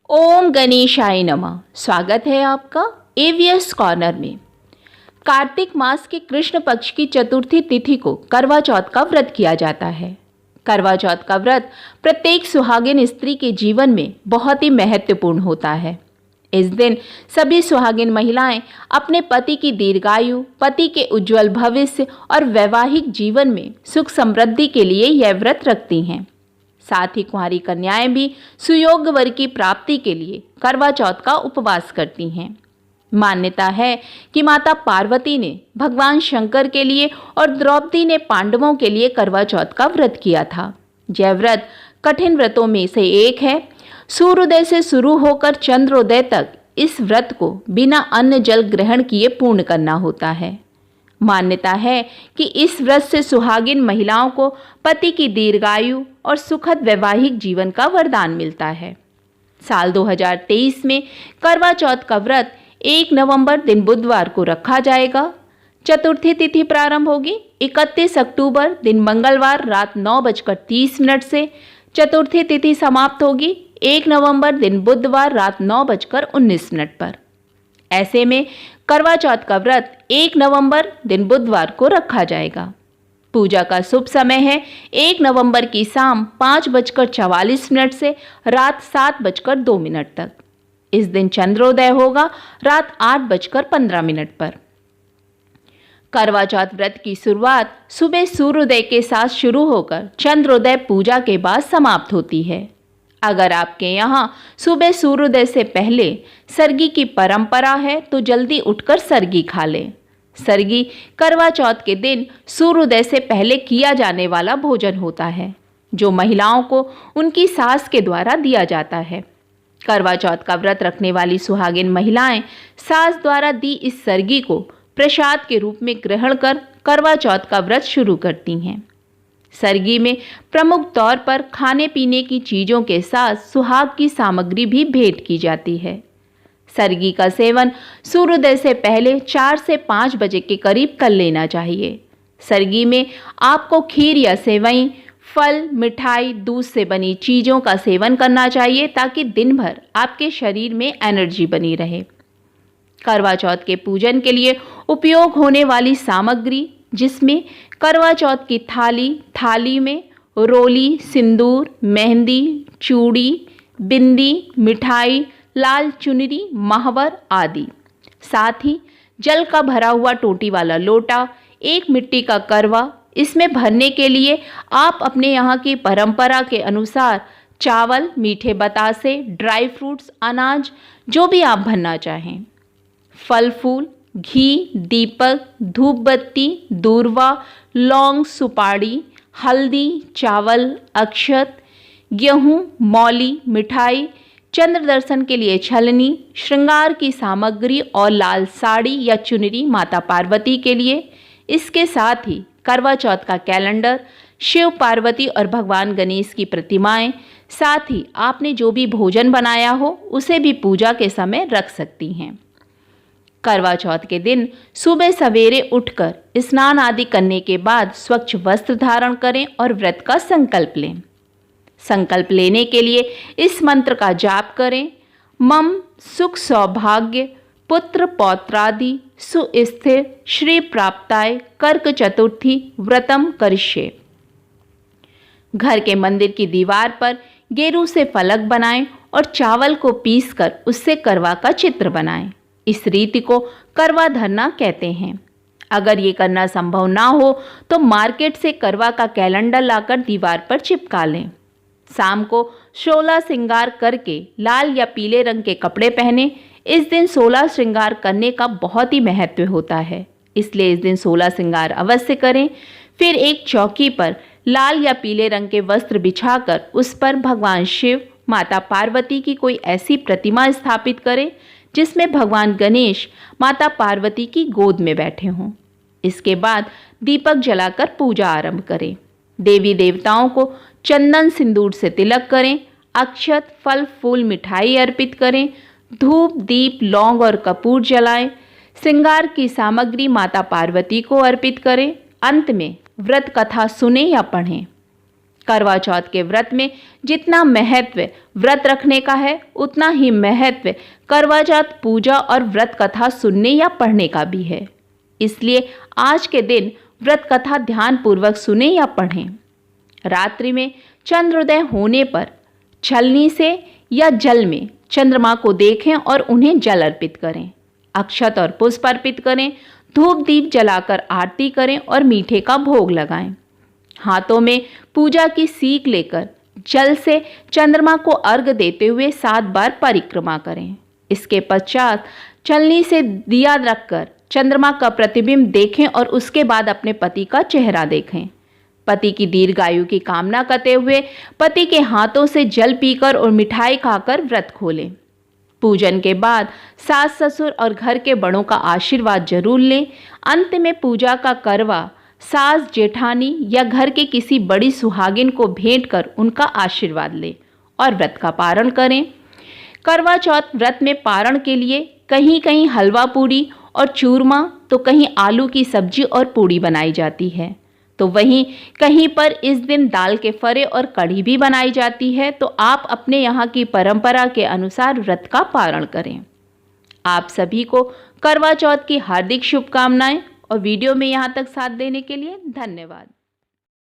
ओम गणेशाय नमः। स्वागत है आपका एवीएस कॉर्नर में। कार्तिक मास के कृष्ण पक्ष की चतुर्थी तिथि को करवा चौथ का व्रत किया जाता है। करवा चौथ का व्रत प्रत्येक सुहागिन स्त्री के जीवन में बहुत ही महत्वपूर्ण होता है। इस दिन सभी सुहागिन महिलाएं अपने पति की दीर्घायु, पति के उज्जवल भविष्य और वैवाहिक जीवन में सुख समृद्धि के लिए यह व्रत रखती हैं। साथ ही कुंवारी कन्याएं भी सुयोग्य वर की प्राप्ति के लिए करवा चौथ का उपवास करती हैं। मान्यता है कि माता पार्वती ने भगवान शंकर के लिए और द्रौपदी ने पांडवों के लिए करवा चौथ का व्रत किया था। यह व्रत कठिन व्रतों में से एक है। सूर्योदय से शुरू होकर चंद्रोदय तक इस व्रत को बिना अन्न जल ग्रहण किए पूर्ण करना होता है। मान्यता है कि इस व्रत से सुहागिन महिलाओं को पति की दीर्घायु और सुखद वैवाहिक जीवन का वरदान मिलता है। साल 2023 में करवा चौथ का व्रत 1 नवंबर दिन बुधवार को रखा जाएगा। चतुर्थी तिथि प्रारंभ होगी 31 अक्टूबर दिन मंगलवार रात 9:30 से। चतुर्थी तिथि समाप्त होगी 1 नवंबर दिन बुधवार रात 9:19 पर। ऐसे में करवा चौथ का व्रत 1 नवंबर दिन बुधवार को रखा जाएगा। पूजा का शुभ समय है 1 नवंबर की शाम 5:44 से रात 7:02 तक। इस दिन चंद्रोदय होगा रात 8:15 पर। करवा चौथ व्रत की शुरुआत सुबह सूर्योदय के साथ शुरू होकर चंद्रोदय पूजा के बाद समाप्त होती है। अगर आपके यहाँ सुबह सूर्योदय से पहले सरगी की परंपरा है तो जल्दी उठकर सरगी खा लें। सरगी करवा चौथ के दिन सूर्योदय से पहले किया जाने वाला भोजन होता है, जो महिलाओं को उनकी सास के द्वारा दिया जाता है। करवा चौथ का व्रत रखने वाली सुहागिन महिलाएं सास द्वारा दी इस सरगी को प्रसाद के रूप में ग्रहण कर करवा चौथ का व्रत शुरू करती हैं। सरगी में प्रमुख तौर पर खाने पीने की चीज़ों के साथ सुहाग की सामग्री भी भेंट की जाती है। सरगी का सेवन सूर्योदय से पहले 4 से 5 बजे के करीब कर लेना चाहिए। सरगी में आपको खीर या सेवई, फल, मिठाई, दूध से बनी चीज़ों का सेवन करना चाहिए ताकि दिन भर आपके शरीर में एनर्जी बनी रहे। करवा चौथ के पूजन के लिए उपयोग होने वाली सामग्री, जिसमें करवा चौथ की थाली में रोली, सिंदूर, मेहंदी, चूड़ी, बिंदी, मिठाई, लाल चुनरी, महावर आदि। साथ ही जल का भरा हुआ टोटी वाला लोटा, एक मिट्टी का करवा। इसमें भरने के लिए आप अपने यहाँ की परंपरा के अनुसार चावल, मीठे बतासे, ड्राई फ्रूट्स, अनाज, जो भी आप भरना चाहें, फल फूल, घी, दीपक, धूप बत्ती, दूर्वा, लौंग, सुपारी, हल्दी, चावल, अक्षत, गेहूं, मौली, मिठाई, चंद्र दर्शन के लिए छलनी, श्रृंगार की सामग्री और लाल साड़ी या चुनरी माता पार्वती के लिए। इसके साथ ही करवा चौथ का कैलेंडर, शिव पार्वती और भगवान गणेश की प्रतिमाएं, साथ ही आपने जो भी भोजन बनाया हो उसे भी पूजा के समय रख सकती हैं। करवा चौथ के दिन सुबह सवेरे उठकर स्नान आदि करने के बाद स्वच्छ वस्त्र धारण करें और व्रत का संकल्प लें। संकल्प लेने के लिए इस मंत्र का जाप करें। मम सुख सौभाग्य पुत्र पौत्रादि सुस्थिर श्री प्राप्ताय कर्क चतुर्थी व्रतम करिष्ये। घर के मंदिर की दीवार पर गेरू से फलक बनाएं और चावल को पीसकर उससे करवा का चित्र बनाएं। इस रीति को करवा धरना कहते हैं। अगर ये करना संभव ना हो तो मार्केट से करवा का कैलेंडर लाकर दीवार पर चिपका लें। शाम को 16 श्रृंगार करके लाल या पीले रंग के कपड़े पहने। इस दिन 16 श्रृंगार करने का बहुत ही महत्व होता है, इसलिए इस दिन 16 श्रृंगार अवश्य करें। फिर एक चौकी पर लाल या पीले रंग के वस्त्र बिछाकर उस पर भगवान शिव, माता पार्वती की कोई ऐसी प्रतिमा स्थापित करें जिसमें भगवान गणेश माता पार्वती की गोद में बैठे हों। इसके बाद दीपक जलाकर पूजा आरंभ करें। देवी देवताओं को चंदन सिंदूर से तिलक करें। अक्षत, फल फूल, मिठाई अर्पित करें। धूप, दीप, लौंग और कपूर जलाएं। श्रृंगार की सामग्री माता पार्वती को अर्पित करें। अंत में व्रत कथा सुने या पढ़ें। करवा चौथ के व्रत में जितना महत्व व्रत रखने का है, उतना ही महत्व करवा चौथ पूजा और व्रत कथा सुनने या पढ़ने का भी है। इसलिए आज के दिन व्रत कथा ध्यानपूर्वक सुने या पढ़ें। रात्रि में चंद्रोदय होने पर छलनी से या जल में चंद्रमा को देखें और उन्हें जल अर्पित करें। अक्षत और पुष्प अर्पित करें, धूप दीप जलाकर आरती करें और मीठे का भोग लगाएं। हाथों में पूजा की सीख लेकर जल से चंद्रमा को अर्घ देते हुए 7 बार परिक्रमा करें। इसके पश्चात छलनी से दिया रखकर चंद्रमा का प्रतिबिंब देखें और उसके बाद अपने पति का चेहरा देखें। पति की दीर्घायु की कामना करते हुए पति के हाथों से जल पीकर और मिठाई खाकर व्रत खोलें। पूजन के बाद सास ससुर और घर के बड़ों का आशीर्वाद जरूर लें। अंत में पूजा का करवा सास जेठानी या घर के किसी बड़ी सुहागिन को भेंट कर उनका आशीर्वाद लें और व्रत का पारण करें। करवा चौथ व्रत में पारण के लिए कहीं कहीं हलवा पूड़ी और चूरमा, तो कहीं आलू की सब्जी और पूड़ी बनाई जाती है, तो वहीं कहीं पर इस दिन दाल के फरे और कढ़ी भी बनाई जाती है। तो आप अपने यहाँ की परंपरा के अनुसार व्रत का पारण करें। आप सभी को करवा चौथ की हार्दिक शुभकामनाएं और वीडियो में यहाँ तक साथ देने के लिए धन्यवाद।